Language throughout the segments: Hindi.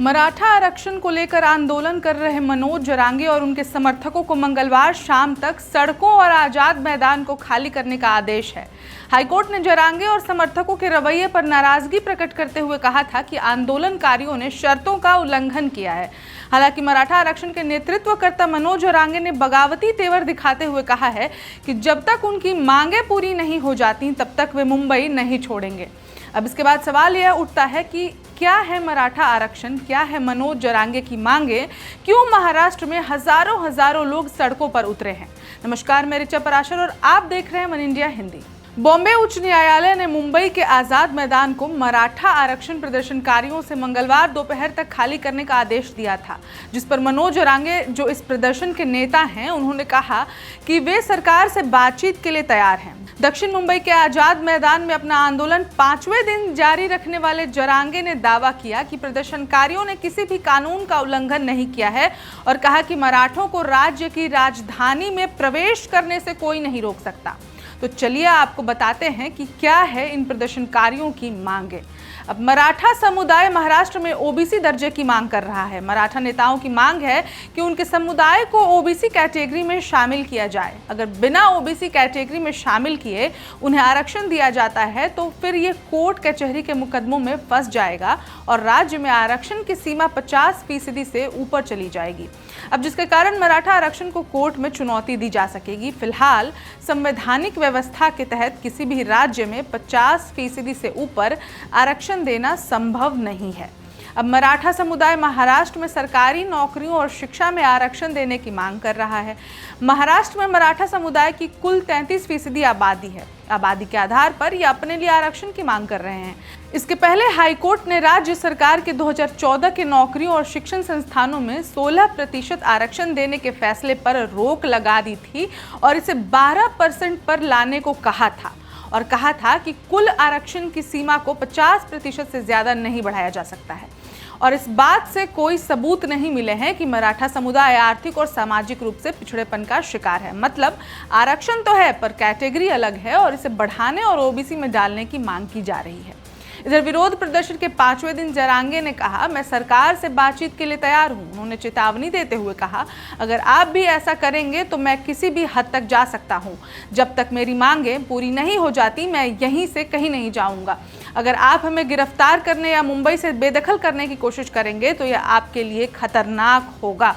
मराठा आरक्षण को लेकर आंदोलन कर रहे मनोज जरांगे और उनके समर्थकों को मंगलवार शाम तक सड़कों और आजाद मैदान को खाली करने का आदेश है। हाईकोर्ट ने जरांगे और समर्थकों के रवैये पर नाराजगी प्रकट करते हुए कहा था कि आंदोलनकारियों ने शर्तों का उल्लंघन किया है। हालांकि मराठा आरक्षण के नेतृत्वकर्ता मनोज जरांगे ने बगावती तेवर दिखाते हुए कहा है कि जब तक उनकी मांगें पूरी नहीं हो जाती तब तक वे मुंबई नहीं छोड़ेंगे। अब इसके बाद सवाल यह उठता है कि क्या है मराठा आरक्षण, क्या है मनोज जरांगे की मांगे, क्यों महाराष्ट्र में हजारों लोग सड़कों पर उतरे हैं। नमस्कार, मैं ऋचा पराशर और आप देख रहे हैं वन इंडिया हिंदी। बॉम्बे उच्च न्यायालय ने मुंबई के आजाद मैदान को मराठा आरक्षण प्रदर्शनकारियों से मंगलवार दोपहर तक खाली करने का आदेश दिया था, जिस पर मनोज जरांगे, जो इस प्रदर्शन के नेता हैं, उन्होंने कहा कि वे सरकार से बातचीत के लिए तैयार हैं। दक्षिण मुंबई के आजाद मैदान में अपना आंदोलन 5वें दिन जारी रखने वाले जरांगे ने दावा किया कि प्रदर्शनकारियों ने किसी भी कानून का उल्लंघन नहीं किया है और कहा कि मराठों को राज्य की राजधानी में प्रवेश करने से कोई नहीं रोक सकता। तो चलिए आपको बताते हैं कि क्या है इन प्रदर्शनकारियों की मांगे। अब मराठा समुदाय महाराष्ट्र में ओबीसी दर्जे की मांग कर रहा है। मराठा नेताओं की मांग है कि उनके समुदाय को ओबीसी कैटेगरी में शामिल किया जाए। अगर बिना ओबीसी कैटेगरी में शामिल किए उन्हें आरक्षण दिया जाता है तो फिर ये कोर्ट कचहरी के मुकदमों में फंस जाएगा और राज्य में आरक्षण की सीमा 50% से ऊपर चली जाएगी। अब जिसके कारण मराठा आरक्षण को कोर्ट में चुनौती दी जा सकेगी। फिलहाल संवैधानिक व्यवस्था के तहत किसी भी राज्य में 50% से ऊपर आरक्षण देना संभव नहीं है। अब मराठा समुदाय महाराष्ट्र में सरकारी नौकरियों और शिक्षा में आरक्षण देने की मांग कर रहा है। महाराष्ट्र में मराठा समुदाय की कुल 33% आबादी है। आबादी के आधार पर ये अपने लिए आरक्षण की मांग कर रहे हैं। इसके पहले हाईकोर्ट ने राज्य सरकार के 2014 के नौकरियों और शिक्षण संस्थानों में 16% आरक्षण देने के फैसले पर रोक लगा दी थी और इसे 12% पर लाने को कहा था और कहा था कि कुल आरक्षण की सीमा को 50% से ज्यादा नहीं बढ़ाया जा सकता है। और इस बात से कोई सबूत नहीं मिले हैं कि मराठा समुदाय आर्थिक और सामाजिक रूप से पिछड़ेपन का शिकार है। मतलब आरक्षण तो है पर कैटेगरी अलग है और इसे बढ़ाने और ओबीसी में डालने की मांग की जा रही है। इधर विरोध प्रदर्शन के 5वें दिन जरांगे ने कहा, मैं सरकार से बातचीत के लिए तैयार हूं। उन्होंने चेतावनी देते हुए कहा, अगर आप भी ऐसा करेंगे तो मैं किसी भी हद तक जा सकता हूं। जब तक मेरी मांगें पूरी नहीं हो जाती मैं यहीं से कहीं नहीं जाऊंगा। अगर आप हमें गिरफ्तार करने या मुंबई से बेदखल करने की कोशिश करेंगे तो यह आपके लिए खतरनाक होगा।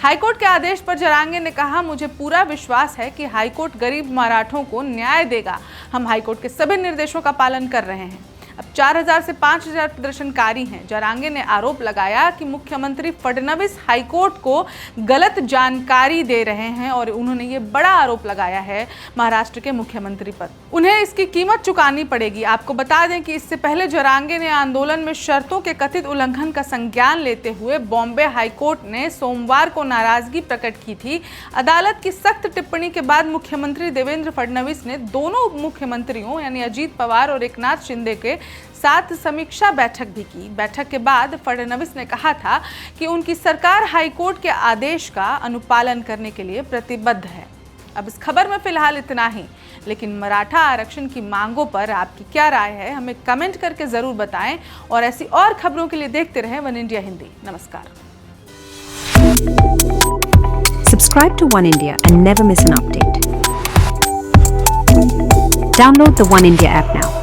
हाईकोर्ट के आदेश पर जरांगे ने कहा, मुझे पूरा विश्वास है कि हाईकोर्ट गरीब मराठों को न्याय देगा। हम हाईकोर्ट के सभी निर्देशों का पालन कर रहे हैं। अब 4000 से 5000 प्रदर्शनकारी हैं। जरांगे ने आरोप लगाया कि मुख्यमंत्री फडणवीस हाईकोर्ट को गलत जानकारी दे रहे हैं और उन्होंने ये बड़ा आरोप लगाया है महाराष्ट्र के मुख्यमंत्री पर। उन्हें इसकी कीमत चुकानी पड़ेगी। आपको बता दें कि इससे पहले जरांगे ने आंदोलन में शर्तों के कथित उल्लंघन का संज्ञान लेते हुए बॉम्बे हाईकोर्ट ने सोमवार को नाराजगी प्रकट की थी। अदालत की सख्त टिप्पणी के बाद मुख्यमंत्री देवेंद्र फडणवीस ने दोनों उप मुख्यमंत्रियों यानी अजीत पवार और एकनाथ शिंदे के साथ समीक्षा बैठक भी की। बैठक के बाद फडणवीस ने कहा था कि उनकी सरकार हाईकोर्ट के आदेश का अनुपालन करने के लिए प्रतिबद्ध है। अब इस खबर में फिलहाल इतना ही, लेकिन मराठा आरक्षण की मांगों पर आपकी क्या राय है हमें कमेंट करके जरूर बताएं और ऐसी और खबरों के लिए देखते रहें वन इंडिया हिंदी। नमस्कार। Subscribe to One India and never miss an update. Download the One India app now.